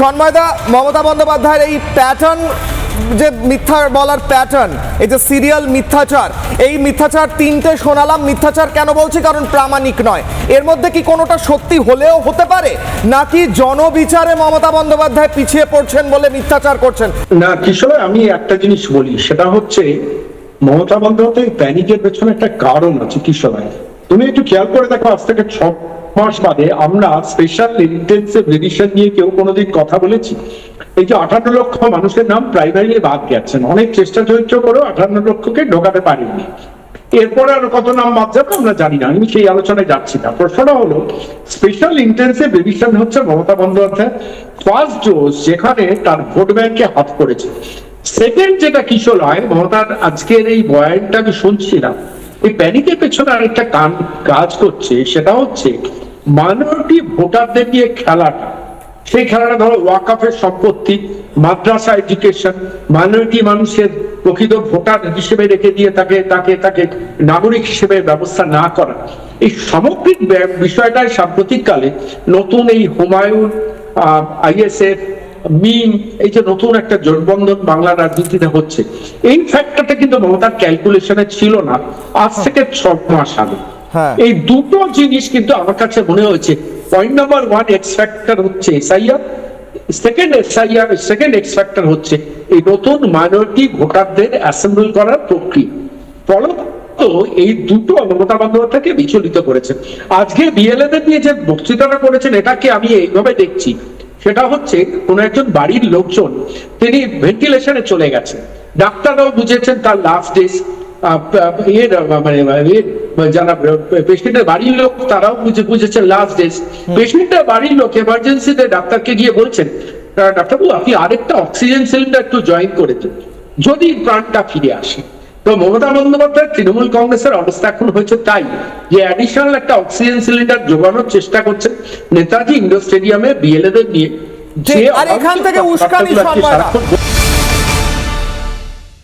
সন্ময়দা, মমতা বন্দ্যোপাধ্যায়ের এই প্যাটার্ন, যে মিথ্যা বলার প্যাটার্ন, এই যে সিরিয়াল মিথ্যাচার, এই মিথ্যাচার তিনটে শোনালাম। মিথ্যাচার কেন বলছি? কারণ প্রামাণিক নয়। এর মধ্যে কি কোনোটা সত্যি হলেও হতে পারে, নাকি জনবিচারে মমতা বন্দ্যোপাধ্যায় পিছিয়ে পড়ছেন বলে মিথ্যাচার করছেন? না কিশোর, আমি একটা জিনিস বলি, সেটা হচ্ছে মমতা বন্দ্যোপাধ্যায় প্যানিকের পেছনে একটা কারণ আছে কিশোর। তুমি একটু খেয়াল করে দেখো, আজ থেকে 6 মাস বাদে আমরা স্পেশাল ইন্টেন্সিভ রিভিশন নিয়ে কেউ কোনোদিন কথা বলেছি? এই যে 58 লক্ষ মানুষের নাম প্রাইমারি বাদ গেছেন, অনেক চেষ্টা চরিত্র করেও 58 লক্ষকে ঢোকাতে পারেনি। এরপরে আর কত নাম বাদ যাবে আমরা জানি না, আমি সেই আলোচনায় যাচ্ছি না। প্রশ্নটা হলো, স্পেশাল ইন্টেন্সিভ রিভিশন হচ্ছে মমতা বন্দ্যোপাধ্যায় ফার্স্ট ডোজ, যেখানে তার ভোট ব্যাংকে হাত করেছে। সেকেন্ড যেটা কিশোর হয়, মমতার আজকের এই বয়ানটা আমি শুনছিলাম, এই প্যানিকের পেছনে আরেকটা কাজ করছে, সেটা হচ্ছে মাইনরিটি ভোটারদের নিয়ে খেলাটা। সেই খেলাটা ধরো ওয়াকফের সম্পত্তি, মাদ্রাসা এডুকেশন, মাইনরিটি মানুষের প্রকৃত ভোটার হিসেবে রেখে দিয়ে তাকে তাকে তাকে নাগরিক হিসেবে ব্যবস্থা না করা, এই সামগ্রিক বিষয়টাই সাম্প্রতিককালে নতুন এই হুমায়ুন, আইএসএফ, মিম, এই যে নতুন একটা জোটবন্ধন বাংলা রাজনীতিতে হচ্ছে, এই ফ্যাক্টরটা কিন্তু মমতার ক্যালকুলেশনে ছিল না আজ থেকে 6 মাস আগে। এই দুটো জিনিস কিন্তু আমার কাছে মনে হয়েছে। পয়েন্ট নাম্বার 1 এক্স ফ্যাক্টর হচ্ছে এসআইআর, সেকেন্ড এক্স ফ্যাক্টর হচ্ছে এই নতুন মাইনরিটি ভোটারদের অ্যাসেম্বল করার প্রক্রিয়া। ফলত এই দুটো মমতা বন্দ্যোপাধ্যায়কে বিচলিত করেছে। আজকে বিএলএদের নিয়ে যে বক্তৃতাটা করেছেন, এটাকে আমি এইভাবে দেখছি, সেটা হচ্ছে কোন একজন বাড়ির লোকজন, তিনি ভেন্টিলেশনে চলে গেছেন, ডাক্তাররাও বুঝেছেন তার লাস্ট ডেজ, যারা পেশেন্টের বাড়ির লোক তারাও বুঝেছেন লাস্ট ডেজ। পেশেন্টের বাড়ির লোক এমার্জেন্সিতে ডাক্তারকে গিয়ে বলছেন, ডাক্তারবাবু আপনি আরেকটা অক্সিজেন সিলিন্ডার একটু জয়েন করে দিন যদি প্রাণটা ফিরে আসে। তো মমতা বন্দ্যোপাধ্যায় তৃণমূল কংগ্রেসের অবস্থা এখন হয়েছে তাই, যে অ্যাডিশনাল একটা অক্সিজেন সিলিন্ডার যোগানোর চেষ্টা করছে নেতাজি ইন্ডোর স্টেডিয়ামে বিএলএদের নিয়ে। আর এখান থেকে উস্কানি